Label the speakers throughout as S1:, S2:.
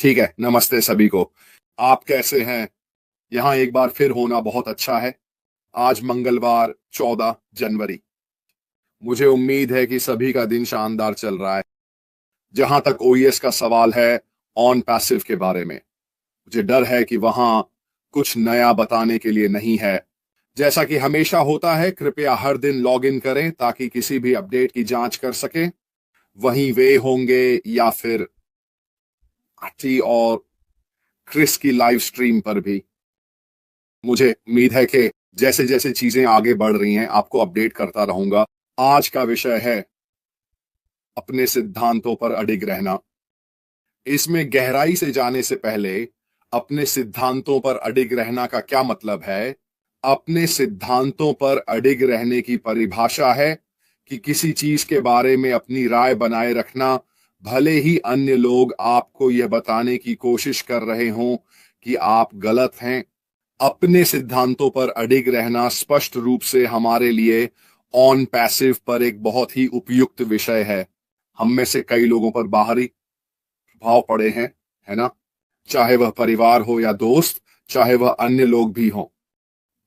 S1: ठीक है, नमस्ते सभी को। आप कैसे हैं? यहाँ एक बार फिर होना बहुत अच्छा है। आज मंगलवार 14 जनवरी। मुझे उम्मीद है कि सभी का दिन शानदार चल रहा है। जहां तक ओईएस का सवाल है, ऑन पैसिव के बारे में, मुझे डर है कि वहां कुछ नया बताने के लिए नहीं है। जैसा कि हमेशा होता है, कृपया हर दिन लॉग इन करें ताकि किसी भी अपडेट की जांच कर सकें। वहीं वे होंगे या फिर आटी और क्रिस की लाइव स्ट्रीम पर भी। मुझे उम्मीद है कि जैसे जैसे चीजें आगे बढ़ रही हैं आपको अपडेट करता रहूंगा। आज का विषय है अपने सिद्धांतों पर अडिग रहना। इसमें गहराई से जाने से पहले, अपने सिद्धांतों पर अडिग रहना का क्या मतलब है? अपने सिद्धांतों पर अडिग रहने की परिभाषा है कि किसी चीज के बारे में अपनी राय बनाए रखना, भले ही अन्य लोग आपको यह बताने की कोशिश कर रहे हों कि आप गलत हैं। अपने सिद्धांतों पर अडिग रहना स्पष्ट रूप से हमारे लिए ऑन पैसिव पर एक बहुत ही उपयुक्त विषय है। हम में से कई लोगों पर बाहरी प्रभाव पड़े हैं, है ना? चाहे वह परिवार हो या दोस्त, चाहे वह अन्य लोग भी हों।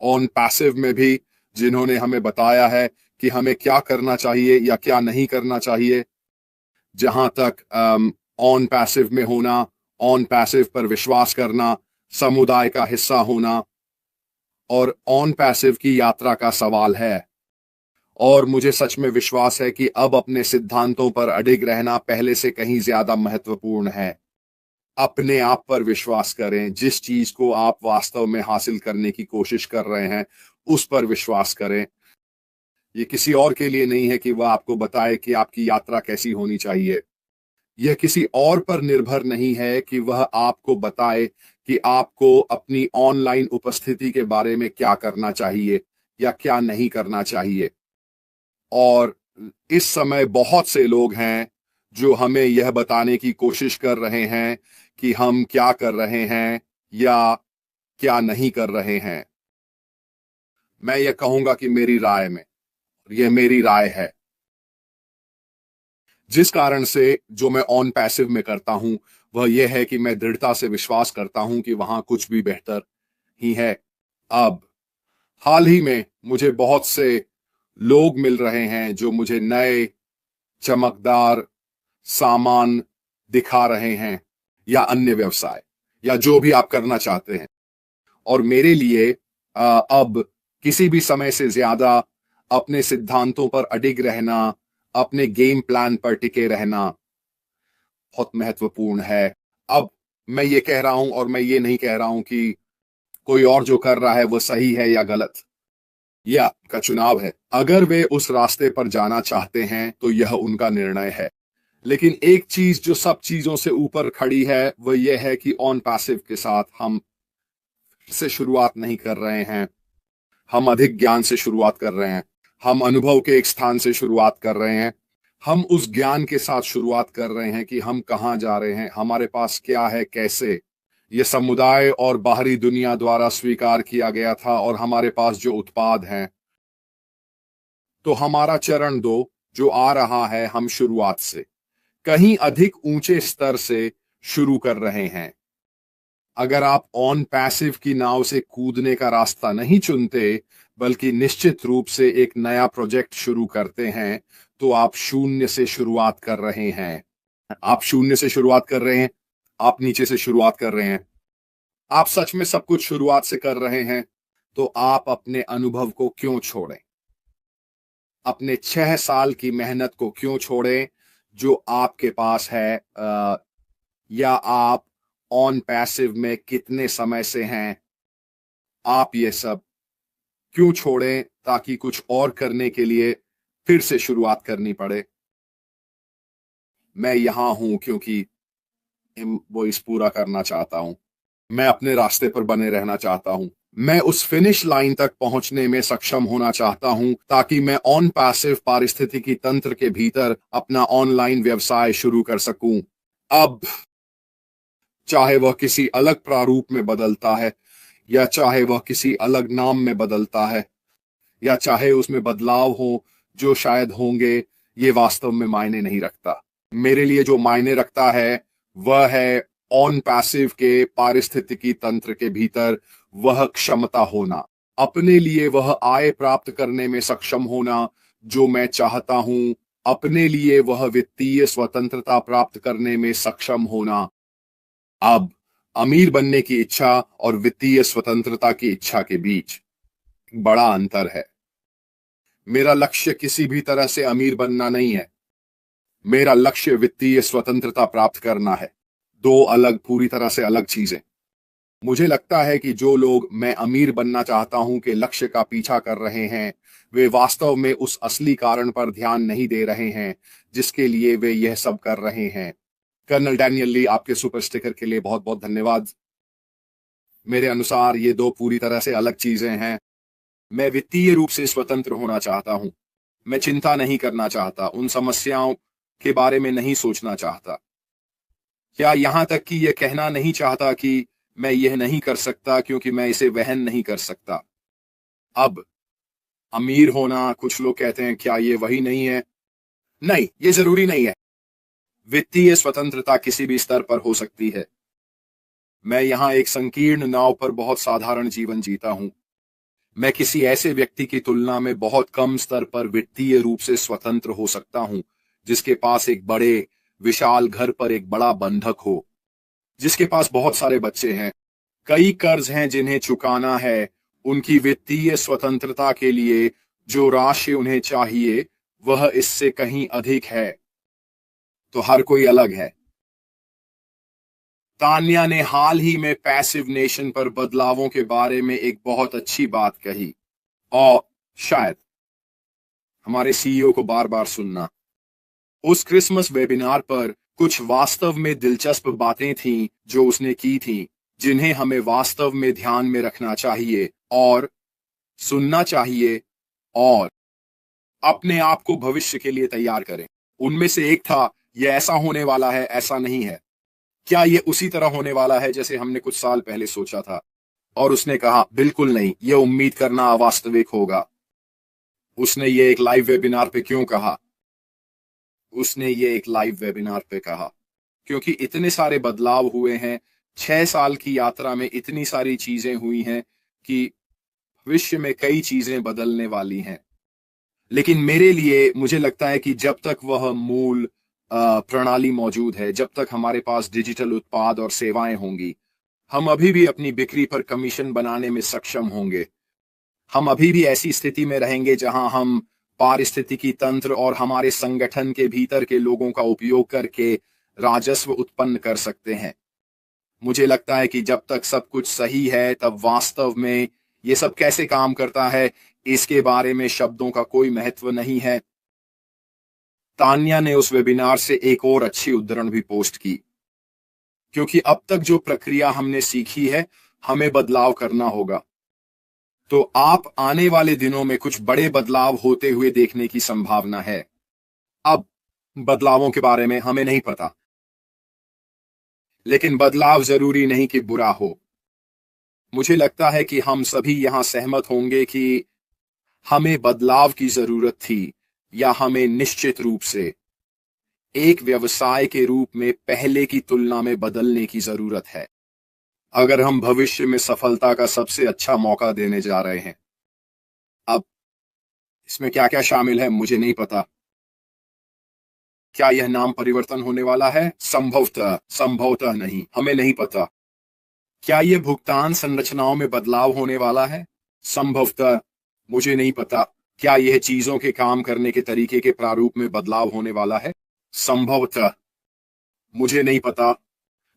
S1: ऑन पैसिव में भी जिन्होंने हमें बताया है कि हमें क्या करना चाहिए या क्या नहीं करना चाहिए। जहां तक ऑन पैसिव में होना, ऑन पैसिव पर विश्वास करना, समुदाय का हिस्सा होना और ऑन पैसिव की यात्रा का सवाल है। और मुझे सच में विश्वास है कि अब अपने सिद्धांतों पर अडिग रहना पहले से कहीं ज्यादा महत्वपूर्ण है। अपने आप पर विश्वास करें। जिस चीज को आप वास्तव में हासिल करने की कोशिश कर रहे हैं, उस पर विश्वास करें। ये किसी और के लिए नहीं है कि वह आपको बताए कि आपकी यात्रा कैसी होनी चाहिए। यह किसी और पर निर्भर नहीं है कि वह आपको बताए कि आपको अपनी ऑनलाइन उपस्थिति के बारे में क्या करना चाहिए या क्या नहीं करना चाहिए। और इस समय बहुत से लोग हैं जो हमें यह बताने की कोशिश कर रहे हैं कि हम क्या कर रहे हैं या क्या नहीं कर रहे हैं। मैं यह कहूंगा कि मेरी राय में, यह मेरी राय है, जिस कारण से जो मैं ऑन पैसिव में करता हूं वह यह है कि मैं दृढ़ता से विश्वास करता हूं कि वहां कुछ भी बेहतर ही है। अब हाल ही में मुझे बहुत से लोग मिल रहे हैं जो मुझे नए चमकदार सामान दिखा रहे हैं या अन्य व्यवसाय या जो भी आप करना चाहते हैं। और मेरे लिए अब किसी भी समय से ज्यादा अपने सिद्धांतों पर अडिग रहना, अपने गेम प्लान पर टिके रहना बहुत महत्वपूर्ण है। अब मैं ये कह रहा हूं और मैं ये नहीं कह रहा हूं कि कोई और जो कर रहा है वो सही है या गलत। यह आपका चुनाव है। अगर वे उस रास्ते पर जाना चाहते हैं तो यह उनका निर्णय है। लेकिन एक चीज जो सब चीजों से ऊपर खड़ी है वह यह है कि ऑन पैसिव के साथ हम से शुरुआत नहीं कर रहे हैं। हम अधिक ज्ञान से शुरुआत कर रहे हैं। हम अनुभव के एक स्थान से शुरुआत कर रहे हैं। हम उस ज्ञान के साथ शुरुआत कर रहे हैं कि हम कहाँ जा रहे हैं, हमारे पास क्या है, कैसे ये समुदाय और बाहरी दुनिया द्वारा स्वीकार किया गया था और हमारे पास जो उत्पाद हैं। तो हमारा चरण 2 जो आ रहा है, हम शुरुआत से कहीं अधिक ऊंचे स्तर से शुरू कर रहे हैं। अगर आप ऑन पैसिव की नाव से कूदने का रास्ता नहीं चुनते बल्कि निश्चित रूप से एक नया प्रोजेक्ट शुरू करते हैं, तो आप शून्य से शुरुआत कर रहे हैं। आप शून्य से शुरुआत कर रहे हैं। आप नीचे से शुरुआत कर रहे हैं। आप सच में सब कुछ शुरुआत से कर रहे हैं। तो आप अपने अनुभव को क्यों छोड़ें? अपने 6 साल की मेहनत को क्यों छोड़ें जो आपके पास है? या आप ऑन पैसिव में कितने समय से हैं? आप ये सब क्यों छोड़ें ताकि कुछ और करने के लिए फिर से शुरुआत करनी पड़े? मैं यहां हूं क्योंकि वो इस पूरा करना चाहता हूं। मैं अपने रास्ते पर बने रहना चाहता हूं। मैं उस फिनिश लाइन तक पहुंचने में सक्षम होना चाहता हूं ताकि मैं ऑन पैसिव पारिस्थितिकी तंत्र के भीतर अपना ऑनलाइन व्यवसाय शुरू कर सकूं। अब चाहे वह किसी अलग प्रारूप में बदलता है या चाहे वह किसी अलग नाम में बदलता है या चाहे उसमें बदलाव हो जो शायद होंगे, ये वास्तव में मायने नहीं रखता। मेरे लिए जो मायने रखता है वह है ऑन पैसिव के पारिस्थितिकी तंत्र के भीतर वह क्षमता होना, अपने लिए वह आय प्राप्त करने में सक्षम होना जो मैं चाहता हूं, अपने लिए वह वित्तीय स्वतंत्रता प्राप्त करने में सक्षम होना। अब अमीर बनने की इच्छा और वित्तीय स्वतंत्रता की इच्छा के बीच बड़ा अंतर है। मेरा लक्ष्य किसी भी तरह से अमीर बनना नहीं है, मेरा लक्ष्य वित्तीय स्वतंत्रता प्राप्त करना है। दो अलग, पूरी तरह से अलग चीजें। मुझे लगता है कि जो लोग मैं अमीर बनना चाहता हूं के लक्ष्य का पीछा कर रहे हैं, वे वास्तव में उस असली कारण पर ध्यान नहीं दे रहे हैं जिसके लिए वे यह सब कर रहे हैं। कर्नल डैनियल ली, आपके सुपर स्टिकर के लिए बहुत बहुत धन्यवाद। मेरे अनुसार ये दो पूरी तरह से अलग चीजें हैं। मैं वित्तीय रूप से स्वतंत्र होना चाहता हूं। मैं चिंता नहीं करना चाहता, उन समस्याओं के बारे में नहीं सोचना चाहता, या यहां तक कि यह कहना नहीं चाहता कि मैं यह नहीं कर सकता क्योंकि मैं इसे वहन नहीं कर सकता। अब अमीर होना, कुछ लोग कहते हैं क्या ये वही नहीं है? नहीं, ये जरूरी नहीं है। वित्तीय स्वतंत्रता किसी भी स्तर पर हो सकती है। मैं यहां एक संकीर्ण नाव पर बहुत साधारण जीवन जीता हूं। मैं किसी ऐसे व्यक्ति की तुलना में बहुत कम स्तर पर वित्तीय रूप से स्वतंत्र हो सकता हूं जिसके पास एक बड़े विशाल घर पर एक बड़ा बंधक हो, जिसके पास बहुत सारे बच्चे हैं, कई कर्ज हैं जिन्हें चुकाना है। उनकी वित्तीय स्वतंत्रता के लिए जो राशि उन्हें चाहिए वह इससे कहीं अधिक है। तो हर कोई अलग है। तान्या ने हाल ही में पैसिव नेशन पर बदलावों के बारे में एक बहुत अच्छी बात कही, और शायद हमारे सीईओ को बार बार सुनना। उस क्रिसमस वेबिनार पर कुछ वास्तव में दिलचस्प बातें थीं जो उसने की थीं, जिन्हें हमें वास्तव में ध्यान में रखना चाहिए और सुनना चाहिए और अपने आप को भविष्य के लिए तैयार करें। उनमें से एक था, यह ऐसा होने वाला है, ऐसा नहीं है। क्या यह उसी तरह होने वाला है जैसे हमने कुछ साल पहले सोचा था? और उसने कहा, बिल्कुल नहीं, यह उम्मीद करना अवास्तविक होगा। उसने ये एक लाइव वेबिनार पे क्यों कहा? उसने ये एक लाइव वेबिनार पे कहा क्योंकि इतने सारे बदलाव हुए हैं। 6 साल की यात्रा में इतनी सारी चीजें हुई हैं कि भविष्य में कई चीजें बदलने वाली हैं। लेकिन मेरे लिए मुझे लगता है कि जब तक वह मूल प्रणाली मौजूद है, जब तक हमारे पास डिजिटल उत्पाद और सेवाएं होंगी, हम अभी भी अपनी बिक्री पर कमीशन बनाने में सक्षम होंगे। हम अभी भी ऐसी स्थिति में रहेंगे जहां हम पारिस्थितिकी तंत्र और हमारे संगठन के भीतर के लोगों का उपयोग करके राजस्व उत्पन्न कर सकते हैं। मुझे लगता है कि जब तक सब कुछ सही है, तब वास्तव में ये सब कैसे काम करता है इसके बारे में शब्दों का कोई महत्व नहीं है। तान्या ने उस वेबिनार से एक और अच्छी उद्धरण भी पोस्ट की, क्योंकि अब तक जो प्रक्रिया हमने सीखी है, हमें बदलाव करना होगा। तो आप आने वाले दिनों में कुछ बड़े बदलाव होते हुए देखने की संभावना है। अब बदलावों के बारे में हमें नहीं पता, लेकिन बदलाव जरूरी नहीं कि बुरा हो। मुझे लगता है कि हम सभी यहां सहमत होंगे कि हमें बदलाव की जरूरत थी, या हमें निश्चित रूप से एक व्यवसाय के रूप में पहले की तुलना में बदलने की जरूरत है, अगर हम भविष्य में सफलता का सबसे अच्छा मौका देने जा रहे हैं। अब इसमें क्या क्या शामिल है मुझे नहीं पता। क्या यह नाम परिवर्तन होने वाला है? संभवतः, संभवतः नहीं, हमें नहीं पता। क्या यह भुगतान संरचनाओं में बदलाव होने वाला है? संभवतः, मुझे नहीं पता। क्या यह चीजों के काम करने के तरीके के प्रारूप में बदलाव होने वाला है? संभवतः, मुझे नहीं पता।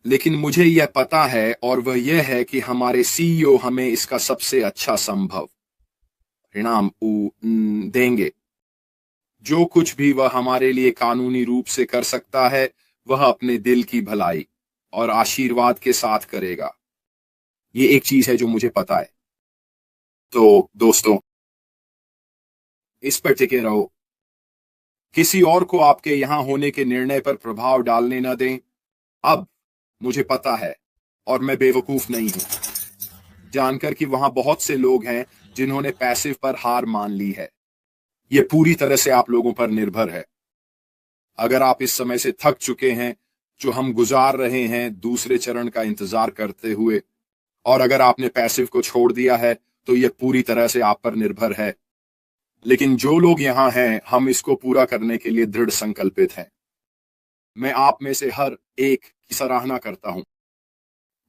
S1: लेकिन मुझे यह पता है, और वह यह है कि हमारे सीईओ हमें इसका सबसे अच्छा संभव परिणाम देंगे। जो कुछ भी वह हमारे लिए कानूनी रूप से कर सकता है, वह अपने दिल की भलाई और आशीर्वाद के साथ करेगा। ये एक चीज है जो मुझे पता है। तो दोस्तों, इस पर टिके रहो। किसी और को आपके यहां होने के निर्णय पर प्रभाव डालने न दें। अब मुझे पता है, और मैं बेवकूफ नहीं हूं जानकर कि वहां बहुत से लोग हैं जिन्होंने पैसिव पर हार मान ली है। यह पूरी तरह से आप लोगों पर निर्भर है। अगर आप इस समय से थक चुके हैं, जो हम गुजार रहे हैं दूसरे चरण का इंतजार करते हुए। और अगर आपने पैसिव को छोड़ दिया है तो यह पूरी तरह से आप पर निर्भर है। लेकिन जो लोग यहाँ हैं, हम इसको पूरा करने के लिए दृढ़ संकल्पित हैं। मैं आप में से हर एक की सराहना करता हूं।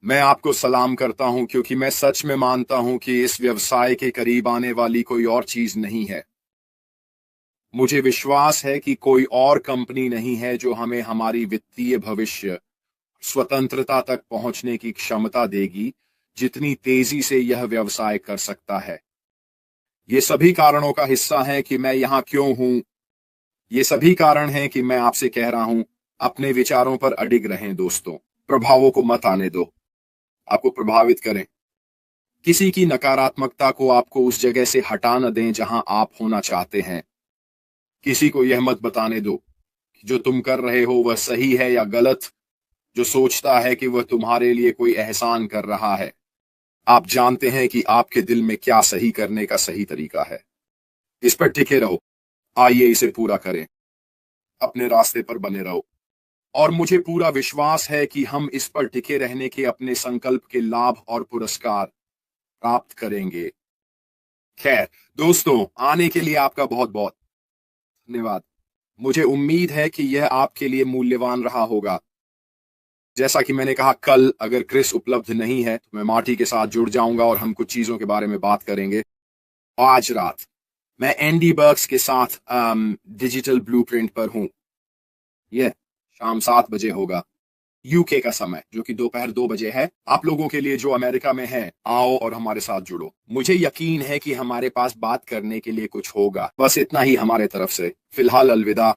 S1: मैं आपको सलाम करता हूं क्योंकि मैं सच में मानता हूं कि इस व्यवसाय के करीब आने वाली कोई और चीज नहीं है। मुझे विश्वास है कि कोई और कंपनी नहीं है जो हमें हमारी वित्तीय भविष्य स्वतंत्रता तक पहुंचने की क्षमता देगी जितनी तेजी से यह व्यवसाय कर सकता है। ये सभी कारणों का हिस्सा है कि मैं यहां क्यों हूं। ये सभी कारण हैं कि मैं आपसे कह रहा हूं, अपने विचारों पर अडिग रहें दोस्तों। प्रभावों को मत आने दो, आपको प्रभावित करें। किसी की नकारात्मकता को आपको उस जगह से हटा न दें जहां आप होना चाहते हैं। किसी को यह मत बताने दो कि जो तुम कर रहे हो वह सही है या गलत। जो सोचता है कि वह तुम्हारे लिए कोई एहसान कर रहा है, आप जानते हैं कि आपके दिल में क्या सही करने का सही तरीका है। इस पर टिके रहो, आइए इसे पूरा करें, अपने रास्ते पर बने रहो। और मुझे पूरा विश्वास है कि हम इस पर टिके रहने के अपने संकल्प के लाभ और पुरस्कार प्राप्त करेंगे। खैर दोस्तों, आने के लिए आपका बहुत बहुत धन्यवाद। मुझे उम्मीद है कि यह आपके लिए मूल्यवान रहा होगा। जैसा कि मैंने कहा, कल अगर क्रिस उपलब्ध नहीं है तो मैं मार्टी के साथ जुड़ जाऊंगा और हम कुछ चीजों के बारे में बात करेंगे। आज रात मैं एंडी बर्क्स के साथ डिजिटल ब्लूप्रिंट पर हूं। यह शाम 7 बजे होगा यूके का समय, जो कि दोपहर 2 बजे है। आप लोगों के लिए जो अमेरिका में है, आओ और हमारे साथ जुड़ो। मुझे यकीन है कि हमारे पास बात करने के लिए कुछ होगा। बस इतना ही हमारे तरफ से। फिलहाल अलविदा।